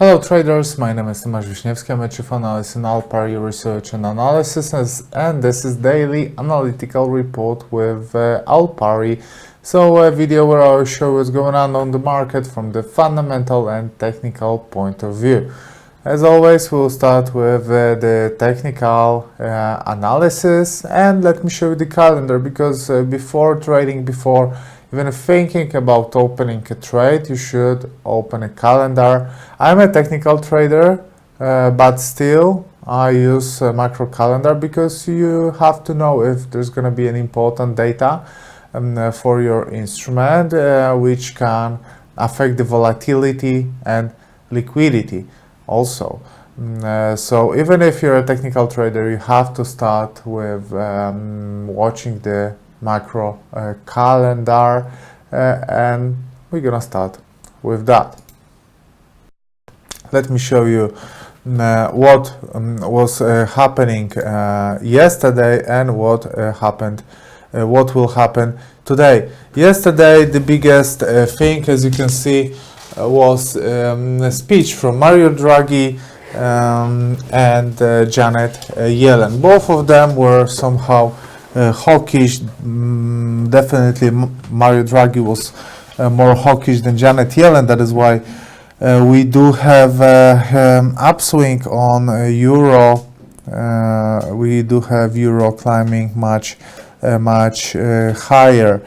Hello traders, my name is Tomasz Wiśniewski. I'm a chief analyst in Alpari Research and Analysis, and this is daily analytical report with Alpari. So a video where I will show what's going on the market from the fundamental and technical point of view. As always, we'll start with the technical analysis, and let me show you the calendar, because before trading, before even thinking about opening a trade, you should open a calendar. I'm a technical trader, but still I use a macro calendar because you have to know if there's going to be an important data for your instrument, which can affect the volatility and liquidity also. So even if you're a technical trader, you have to start with watching the macro calendar, and we're gonna start with that. Let me show you what was happening yesterday and what will happen today. Yesterday, the biggest thing, as you can see, was a speech from Mario Draghi and Janet Yellen. Both of them were somehow hawkish. Definitely Mario Draghi was more hawkish than Janet Yellen. That is why we do have upswing on euro. We do have euro climbing much higher.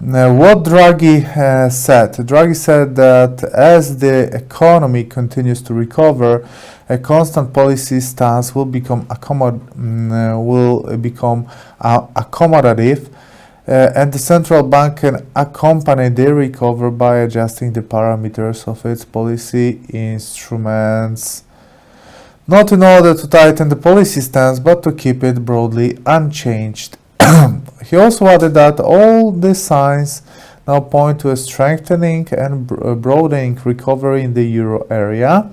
What Draghi said? Draghi said that as the economy continues to recover, a constant policy stance will become accommodative, and the central bank can accompany the recovery by adjusting the parameters of its policy instruments, not in order to tighten the policy stance, but to keep it broadly unchanged. He also added that all the signs now point to a strengthening and broadening recovery in the euro area,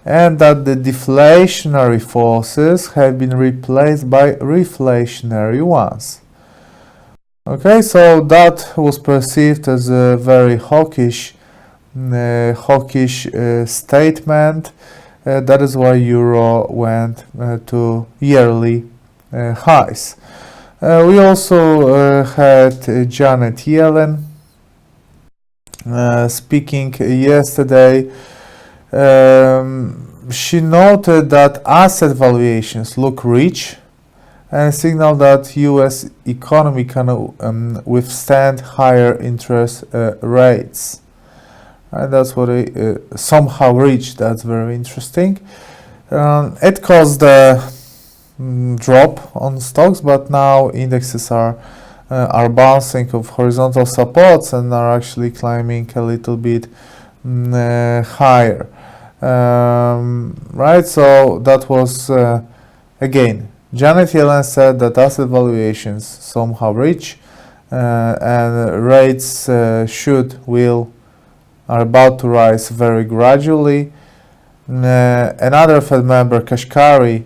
and that the deflationary forces have been replaced by reflationary ones. Okay, so that was perceived as a very hawkish statement. That is why euro went to yearly highs. We also had Janet Yellen speaking yesterday. She noted that asset valuations look rich and signaled that U.S. economy can withstand higher interest rates. And that's what it somehow reached. That's very interesting. It caused a drop on stocks, but now indexes are bouncing off horizontal supports and are actually climbing a little bit higher. Right, so that was again, Janet Yellen said that asset valuations somehow reach, and rates are about to rise very gradually. Another Fed member, Kashkari,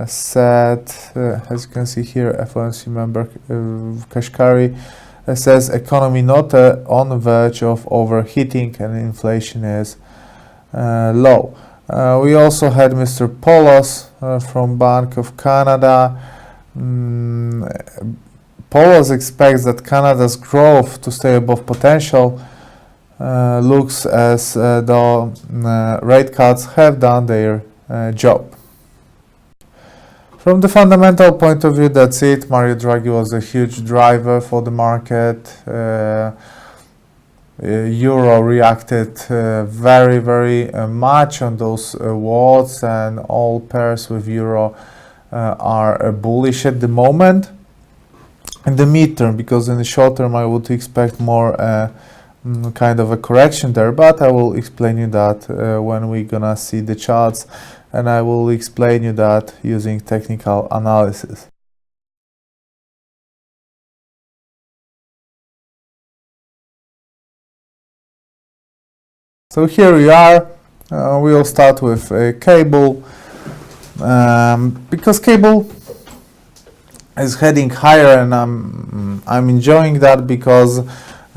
said, as you can see here, FOMC member Kashkari says economy not on the verge of overheating and inflation is low. We also had Mr. Polos from Bank of Canada. Polos expects that Canada's growth to stay above potential. Looks as though rate cuts have done their job. From the fundamental point of view, that's it. Mario Draghi was a huge driver for the market. Euro reacted very much on those words, and all pairs with euro are bullish at the moment. In the midterm, because in the short term I would expect more kind of a correction there, but I will explain you that when we're gonna see the charts, and I will explain you that using technical analysis. So here we are. We'll start with cable, because cable is heading higher, and I'm enjoying that because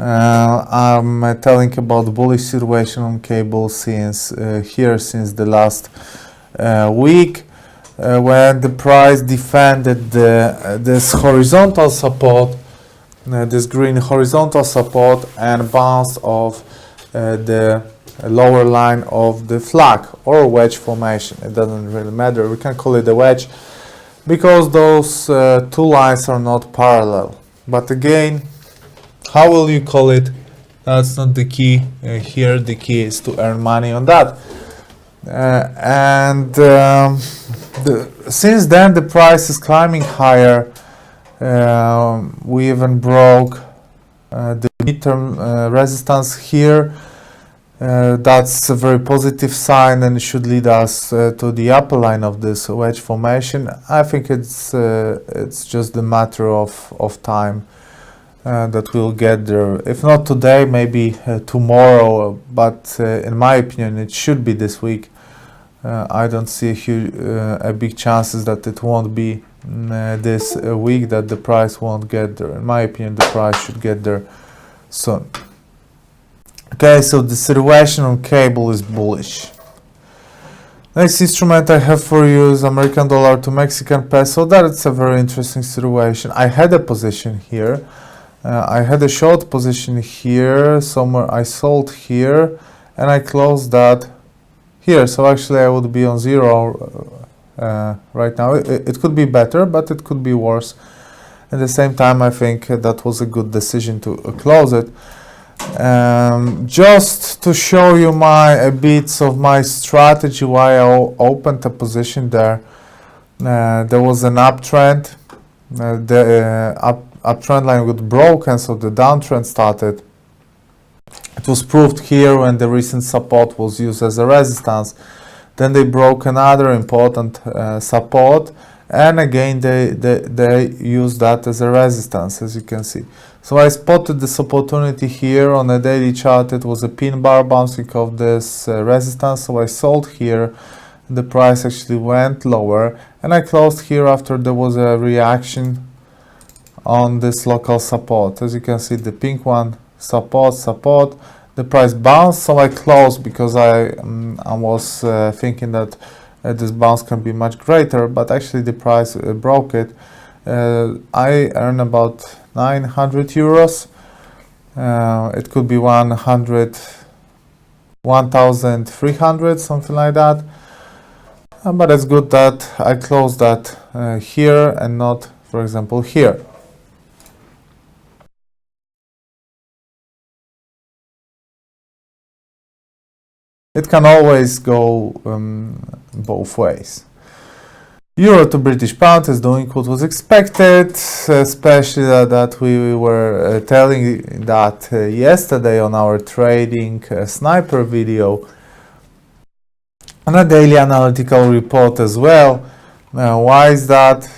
I'm telling about the bullish situation on cable since since the last week, when the price defended this horizontal support, this green horizontal support, and bounced off the lower line of the flag or wedge formation. It doesn't really matter, we can call it a wedge because those two lines are not parallel. But again, how will you call it? That's not the key. Here the key is to earn money on that. Since then the price is climbing higher. We even broke the midterm resistance here. That's a very positive sign and should lead us to the upper line of this wedge formation. I think it's just a matter of time that we'll get there. If not today, maybe tomorrow, but in my opinion it should be this week. I don't see a big chances that it won't be this week, that the price won't get there. In my opinion, the price should get there soon. Okay, so the situation on cable is bullish. Next instrument I have for you is American dollar to Mexican peso. That's a very interesting situation. I had a position here. I had a short position here, somewhere I sold here, and I closed that here. So actually I would be on zero right now. It could be better, but it could be worse. At the same time, I think that was a good decision to close it. Just to show you a bit of my strategy, why I opened a position there. There was an uptrend. The uptrend line got broken, so the downtrend started. It was proved here when the recent support was used as a resistance. Then they broke another important support, and again they used that as a resistance, as you can see. So I spotted this opportunity here on a daily chart. It was a pin bar bouncing off this resistance, so I sold here. The price actually went lower, and I closed here after there was a reaction on this local support. As you can see, the pink one, support. The price bounced, so I closed because I was thinking that this bounce can be much greater, but actually the price broke it. I earn about 900 euros. It could be 1,300, something like that. But it's good that I closed that here and not, for example, here. It can always go both ways. Euro to British pound is doing what was expected, especially that we were telling that yesterday on our trading sniper video, on a daily analytical report as well. Why is that?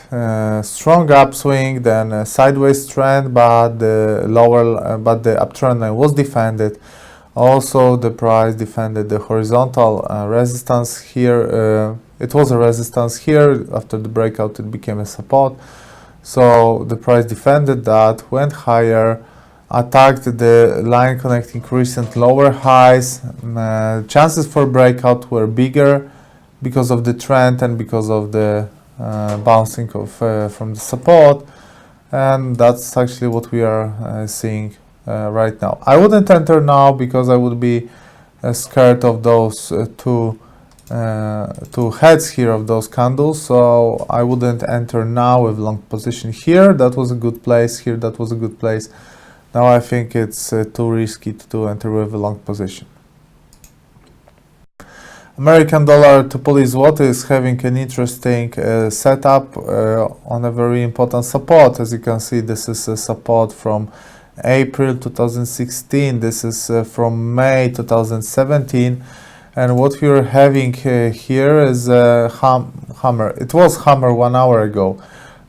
Strong upswing, then a sideways trend, but the uptrend line was defended. Also, the price defended the horizontal resistance here. It was a resistance here. After the breakout, it became a support. So the price defended that, went higher, attacked the line connecting recent lower highs. Chances for breakout were bigger because of the trend and because of the bouncing from the support. And that's actually what we are seeing right now. I wouldn't enter now because I would be scared of those two heads here of those candles, so I wouldn't enter now with long position here. That was a good place. Here, that was a good place. Now I think it's too risky to enter with a long position. American dollar to Polish zloty is having an interesting setup on a very important support. As you can see, this is a support from April 2016. This is from May 2017. And what we are having here is a hammer. It was hammer 1 hour ago.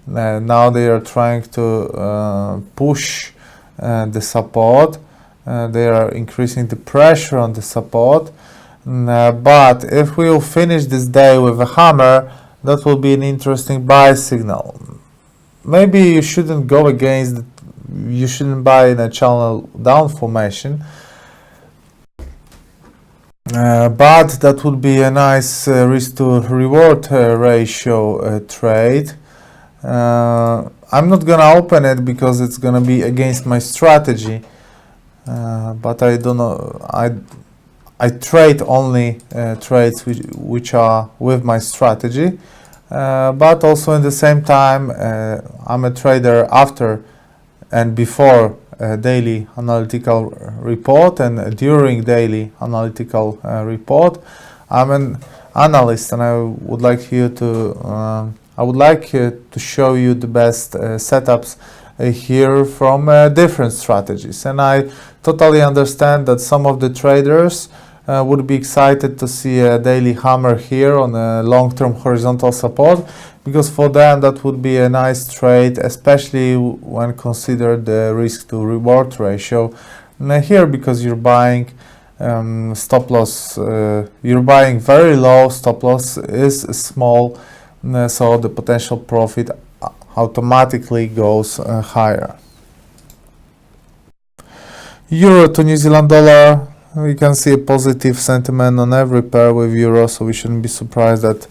Now they are trying to push the support. They are increasing the pressure on the support. But if we will finish this day with a hammer, that will be an interesting buy signal. Maybe you shouldn't go against you shouldn't buy in a channel down formation. But that would be a nice risk to reward ratio trade. I'm not gonna open it because it's gonna be against my strategy. But I don't know. I trade only trades which are with my strategy. But also in the same time, I'm a trader after and before daily analytical report and during daily analytical report. I'm an analyst, and I would like you to show you the best setups here from different strategies. And I totally understand that some of the traders would be excited to see a daily hammer here on a long-term horizontal support, because for them that would be a nice trade, especially when considered the risk to reward ratio. And here, because you're buying stop loss, you're buying very low, stop loss is small, so the potential profit automatically goes higher. Euro to New Zealand dollar, we can see a positive sentiment on every pair with euro, so we shouldn't be surprised that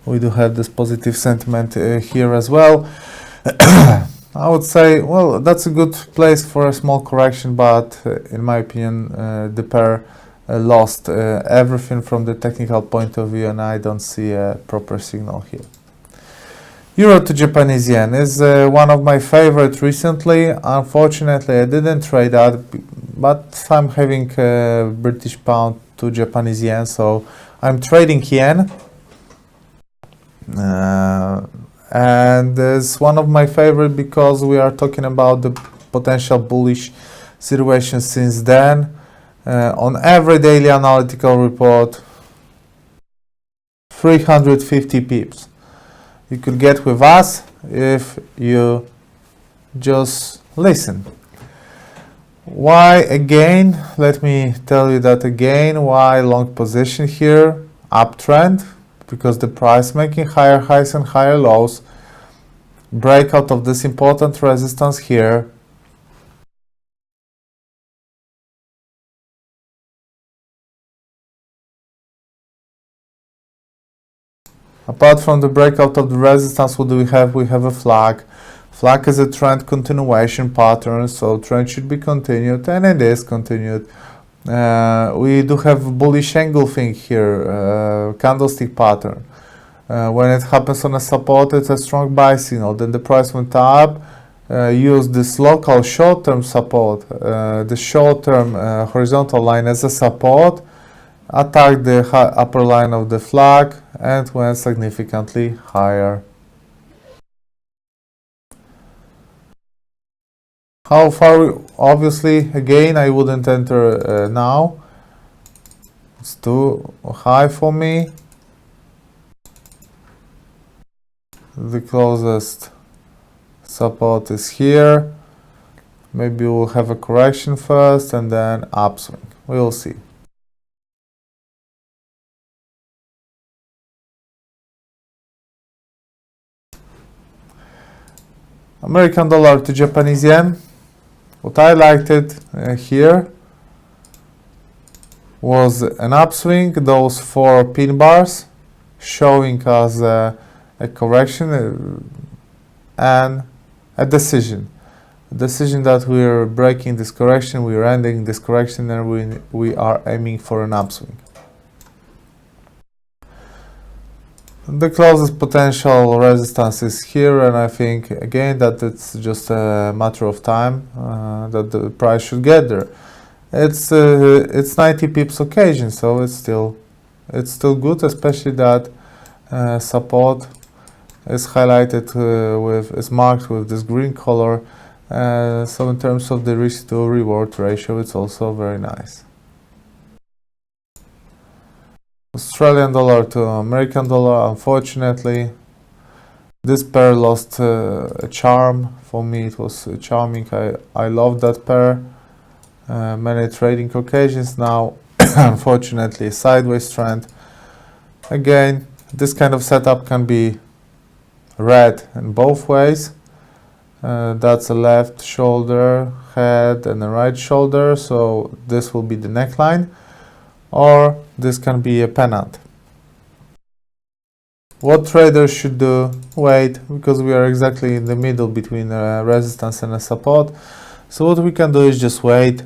we do have this positive sentiment here as well. I would say, well, that's a good place for a small correction, but in my opinion, the pair lost everything from the technical point of view, and I don't see a proper signal here. Euro to Japanese yen is one of my favorites recently. Unfortunately, I didn't trade that, but I'm having British pound to Japanese yen, so I'm trading yen. And it's one of my favorite because we are talking about the potential bullish situation since then. On every daily analytical report, 350 pips. You could get with us if you just listen. Why again? Let me tell you that again. Why long position here? Uptrend, because the price making higher highs and higher lows. Breakout of this important resistance here. Apart from the breakout of the resistance, what do we have? We have a flag. Flag is a trend continuation pattern, so trend should be continued, and it is continued. We do have bullish engulfing here, candlestick pattern. When it happens on a support, it's a strong buy signal. Then the price went up, used this local short-term support, the short-term horizontal line as a support, attacked the upper line of the flag, and went significantly higher. How far? Obviously, again, I wouldn't enter now. It's too high for me. The closest support is here. Maybe we'll have a correction first and then upswing. We'll see. American dollar to Japanese yen. What I liked it here was an upswing, those 4 pin bars showing us a correction and a decision. A decision that we are breaking this correction, we are ending this correction, and we are aiming for an upswing. The closest potential resistance is here, and I think again that it's just a matter of time that the price should get there. It's 90 pips occasion, so it's still good, especially that support is highlighted is marked with this green color. So in terms of the risk to reward ratio, it's also very nice. Australian dollar to American dollar, unfortunately, this pair lost a charm. For me, it was charming. I love that pair. Many trading occasions now. Unfortunately, a sideways trend. Again, this kind of setup can be read in both ways. That's a left shoulder, head, and a right shoulder, so this will be the neckline, or this can be a pennant. What traders should do? Wait, because we are exactly in the middle between a resistance and a support. So what we can do is just wait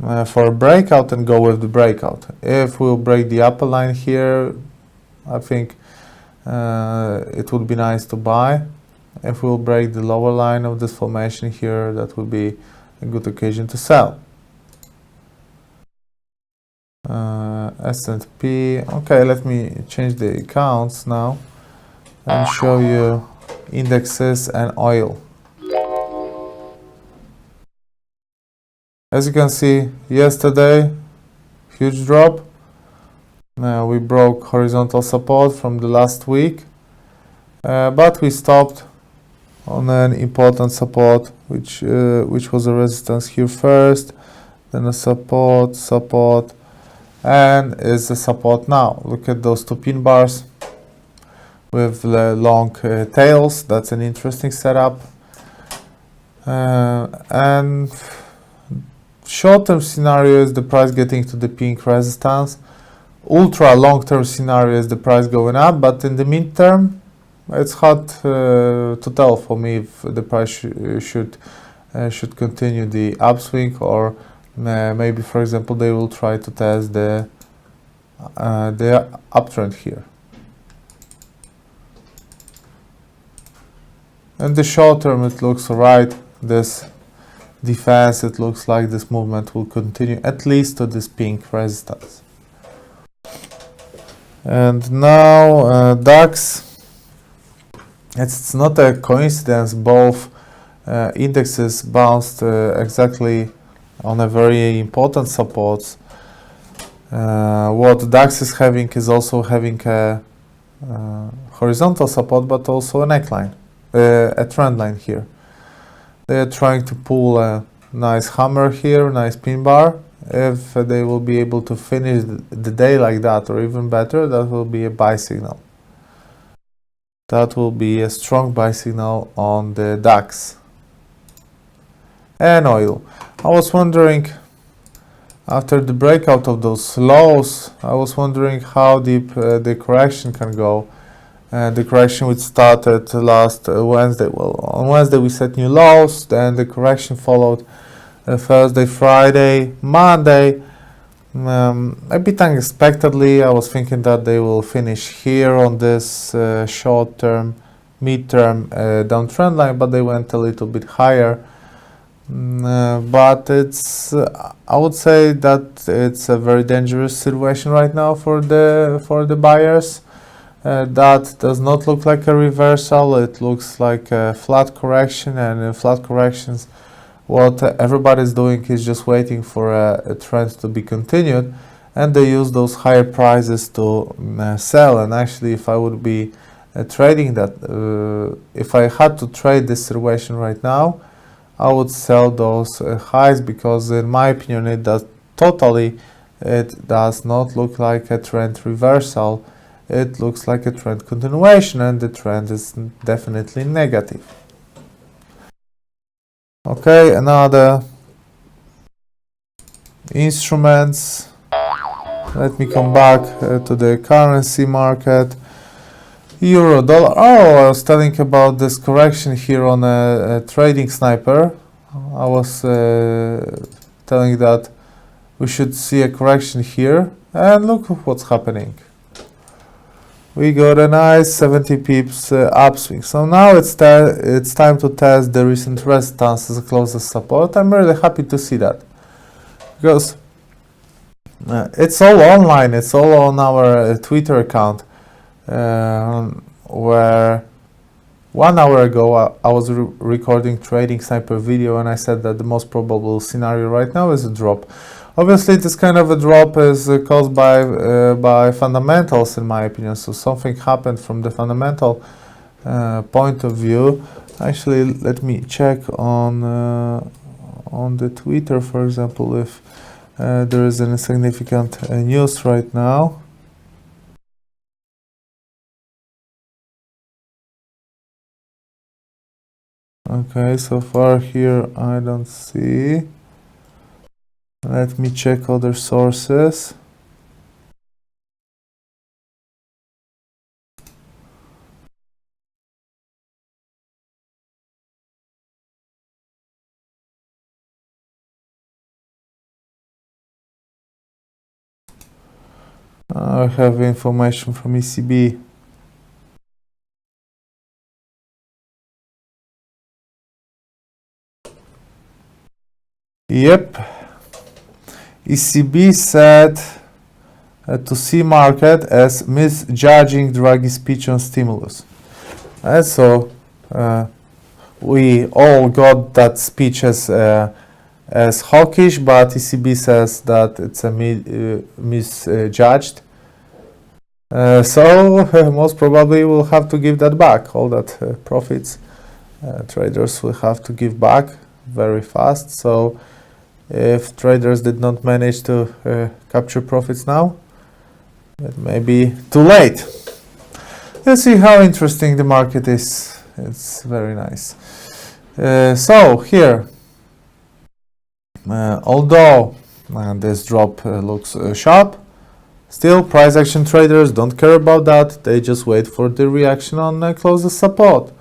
for a breakout and go with the breakout. If we'll break the upper line here, I think it would be nice to buy. If we'll break the lower line of this formation here, that would be a good occasion to sell. S&P. Okay, let me change the accounts now and show you indexes and oil. As you can see, yesterday, huge drop. We broke horizontal support from the last week, but we stopped on an important support, which was a resistance here first, then a support, and is a support now. Look at those two pin bars with long tails. That's an interesting setup. And short-term scenario is the price getting to the pink resistance. Ultra long-term scenario is the price going up, but in the midterm, it's hard to tell for me if the price should continue the upswing, or maybe, for example, they will try to test the uptrend here. In the short term, it looks alright. This defense, it looks like this movement will continue at least to this pink resistance. And now DAX. It's not a coincidence, both indexes bounced exactly on a very important supports. What DAX is having is also having a horizontal support, but also a neckline, a trend line here. They are trying to pull a nice hammer here, nice pin bar. If they will be able to finish the day like that, or even better, that will be a buy signal. That will be a strong buy signal on the DAX. And oil. I was wondering, after the breakout of those lows, I was wondering how deep the correction can go. The correction which started last Wednesday. Well, on Wednesday we set new lows, then the correction followed Thursday, Friday, Monday. A bit unexpectedly, I was thinking that they will finish here on this short-term, mid-term downtrend line, but they went a little bit higher. But it's, I would say that it's a very dangerous situation right now for the buyers. That does not look like a reversal. It looks like a flat correction, and in flat corrections, what everybody's doing is just waiting for a trend to be continued, and they use those higher prices to sell. And actually, if I would be trading that, if I had to trade this situation right now, I would sell those highs, because in my opinion, it does not look like a trend reversal. It looks like a trend continuation, and the trend is definitely negative. Okay, another instruments. Let me come back to the currency market. Euro, dollar. Oh, I was telling about this correction here on a trading sniper. I was telling that we should see a correction here, and look what's happening. We got a nice 70 pips upswing. So now it's time to test the recent resistance as close as support. I'm really happy to see that, because it's all online. It's all on our Twitter account, where 1 hour ago I was recording trading sniper video, and I said that the most probable scenario right now is a drop. Obviously, this kind of a drop is caused by fundamentals, in my opinion. So something happened from the fundamental point of view. Actually, let me check on the Twitter, for example, if there is any significant news right now. Okay, so far here I don't see. Let me check other sources. I have information from ECB. Yep. ECB said to see market as misjudging Draghi speech on stimulus. And so we all got that speech as hawkish, but ECB says that it's a misjudged. So most probably we'll have to give that back. All that profits traders will have to give back very fast. So if traders did not manage to capture profits now, it may be too late. Let's see how interesting the market is. It's very nice. So here, although this drop looks sharp, still price action traders don't care about that. They just wait for the reaction on closest support,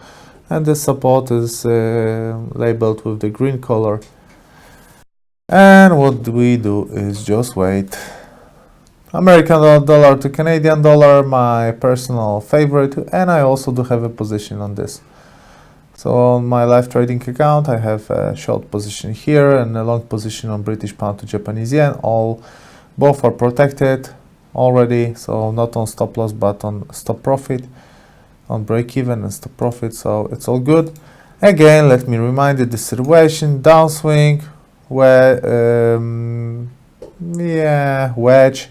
and the support is labeled with the green color. And what we do is just wait. American dollar to Canadian dollar, my personal favorite, and I also do have a position on this. So on my live trading account, I have a short position here and a long position on British pound to Japanese yen. Both are protected already, so not on stop loss but on stop profit, on break even and stop profit, so it's all good. Again, let me remind you the situation: downswing, where wedge,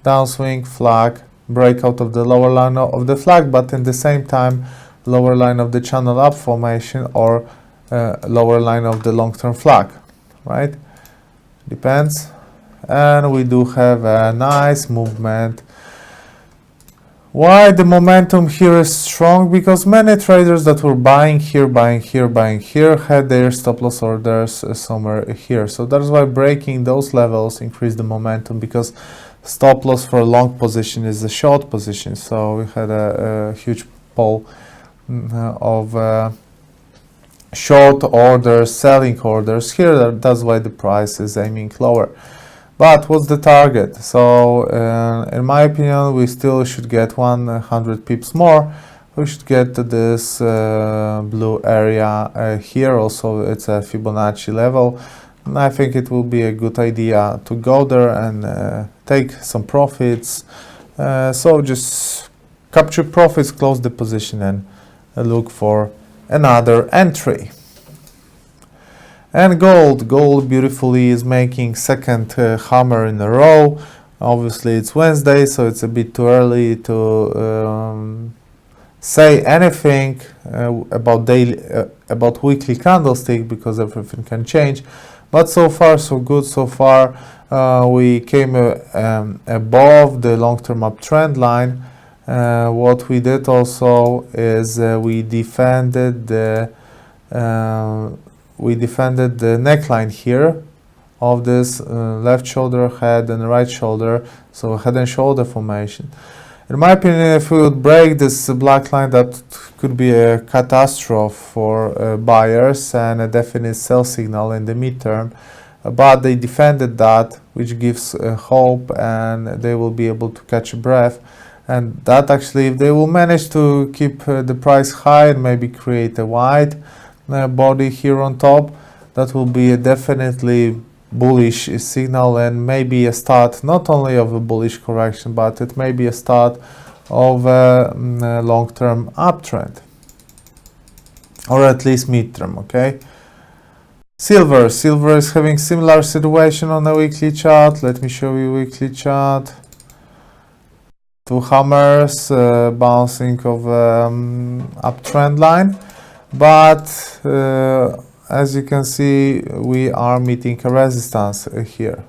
downswing, flag, breakout of the lower line of the flag, but in the same time lower line of the channel up formation or lower line of the long-term flag, right? Depends. And we do have a nice movement. Why the momentum here is strong? Because many traders that were buying here, had their stop loss orders somewhere here. So that's why breaking those levels increased the momentum, because stop loss for a long position is a short position. So we had a huge pull of short orders, selling orders here. That's why the price is aiming lower. But what's the target? So in my opinion, we still should get 100 pips more. We should get to this blue area here. Also, it's a Fibonacci level. And I think it will be a good idea to go there and take some profits. So just capture profits, close the position, and look for another entry. And gold beautifully is making second hammer in a row. Obviously it's Wednesday, so it's a bit too early to say anything about weekly candlestick, because everything can change. But so far so good. So far we came above the long-term uptrend line. What we did also is we defended the neckline here of this left shoulder, head and right shoulder, so head and shoulder formation. In my opinion, if we would break this black line, that could be a catastrophe for buyers and a definite sell signal in the midterm. But they defended that, which gives hope, and they will be able to catch a breath. And that actually, if they will manage to keep the price high and maybe create a wide body here on top, that will be a definitely bullish signal, and maybe a start not only of a bullish correction, but it may be a start of a long-term uptrend, or at least midterm. Okay. Silver is having similar situation on the weekly chart. Let me show you weekly chart. Two hammers, bouncing of uptrend line. But as you can see, we are meeting a resistance here.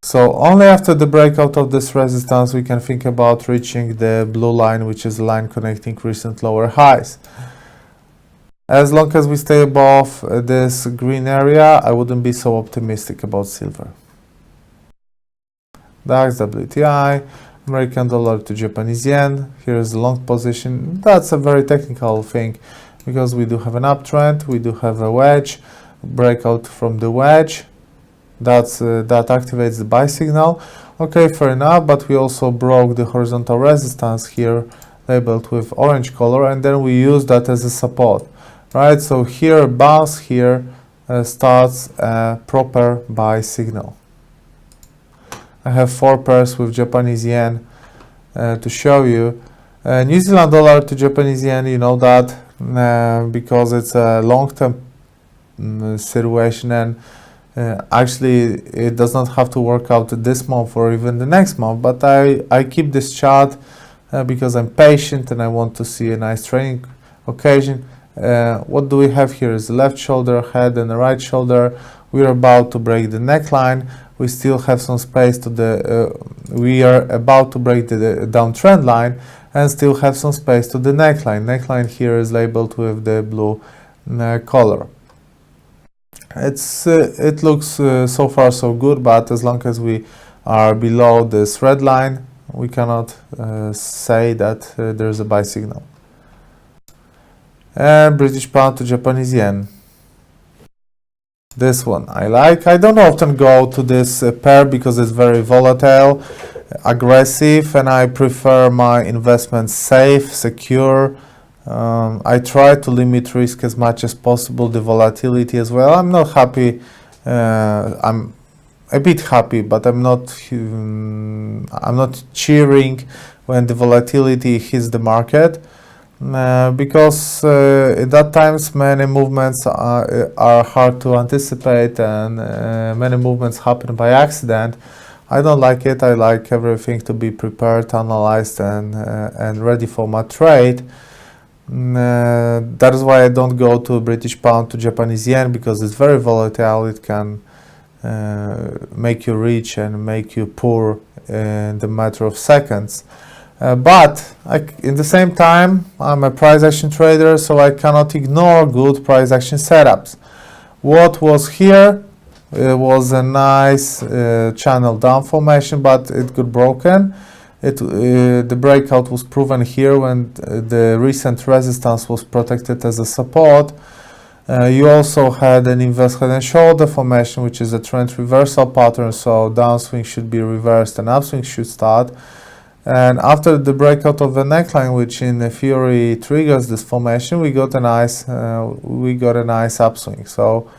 So only after the breakout of this resistance we can think about reaching the blue line, which is the line connecting recent lower highs. As long as we stay above this green area, I wouldn't be so optimistic about silver. DAX, WTI, American dollar to Japanese yen. Here's the long position. That's a very technical thing because we do have an uptrend, we do have a wedge, breakout from the wedge. That activates the buy signal. Okay, fair enough, but we also broke the horizontal resistance here, labeled with orange color, and then we use that as a support. Right, so here bounce here starts a proper buy signal. I have 4 pairs with Japanese yen to show you. New Zealand dollar to Japanese yen, you know that because it's a long-term situation, and actually it does not have to work out this month or even the next month, but I keep this chart because I'm patient and I want to see a nice trading occasion. What do we have here is the left shoulder head and the right shoulder. We're about to break the neckline. We still have some space to the we are about to break the downtrend line and still have some space to the neckline. Neckline here is labeled with the blue color. It looks so far so good, but as long as we are below this red line, we cannot say that there's a buy signal. And British pound to Japanese yen. This one I like. I don't often go to this pair because it's very volatile, aggressive, and I prefer my investments safe, secure. I try to limit risk as much as possible, the volatility as well. I'm not happy. I'm a bit happy, but I'm not cheering when the volatility hits the market. Because at that times many movements are hard to anticipate, and many movements happen by accident. I don't like it. I like everything to be prepared, analyzed, and ready for my trade. That is why I don't go to British pound to Japanese yen, because it's very volatile. It can make you rich and make you poor in the matter of seconds. But in the same time, I'm a price action trader, so I cannot ignore good price action setups. What was here was a nice channel down formation, but it got broken. The breakout was proven here when the recent resistance was protected as a support. You also had an inverse head and shoulder formation, which is a trend reversal pattern, so downswing should be reversed and upswing should start. And after the breakout of the neckline, which in theory triggers this formation, we got a nice upswing. So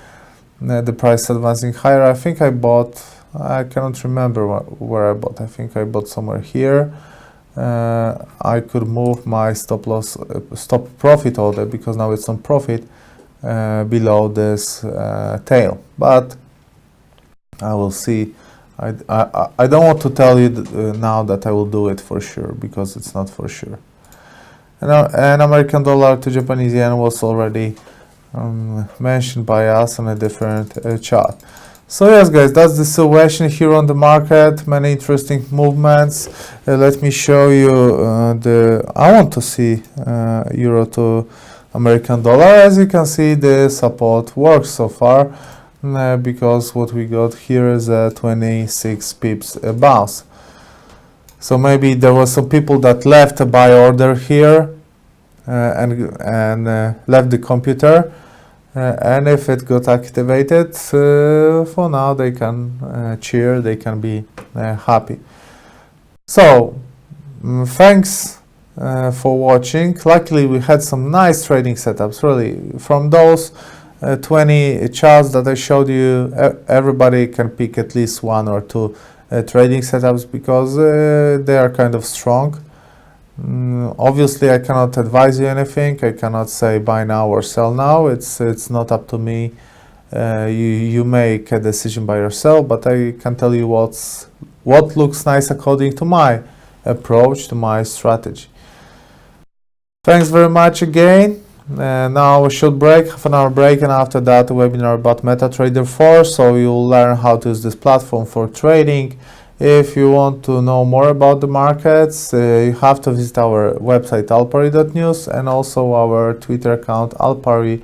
the price advancing higher. I think I bought. I cannot remember where I bought. I think I bought somewhere here. I could move my stop profit order because now it's on profit below this tail. But I will see. I don't want to tell you now that I will do it for sure, because it's not for sure. And American dollar to Japanese yen was already mentioned by us on a different chart. So yes, guys, that's the situation here on the market. Many interesting movements. Let me show you I want to see euro to American dollar. As you can see, the support works so far. Because what we got here is a 26 pips bounce. So maybe there was some people that left a buy order here and left the computer, and if it got activated, for now they can cheer, they can be happy. So thanks for watching. Luckily we had some nice trading setups, really. From those 20 charts that I showed you, everybody can pick at least 1 or 2 trading setups, because they are kind of strong. Obviously I cannot advise you anything. I cannot say buy now or sell now. It's not up to me. You make a decision by yourself, but I can tell you what looks nice according to my approach, to my strategy. Thanks very much again. Now a short break, half an hour break, and after that a webinar about MetaTrader 4, so you'll learn how to use this platform for trading If you want to know more about the markets, you have to visit our website alpari.news and also our Twitter account alpari.ra.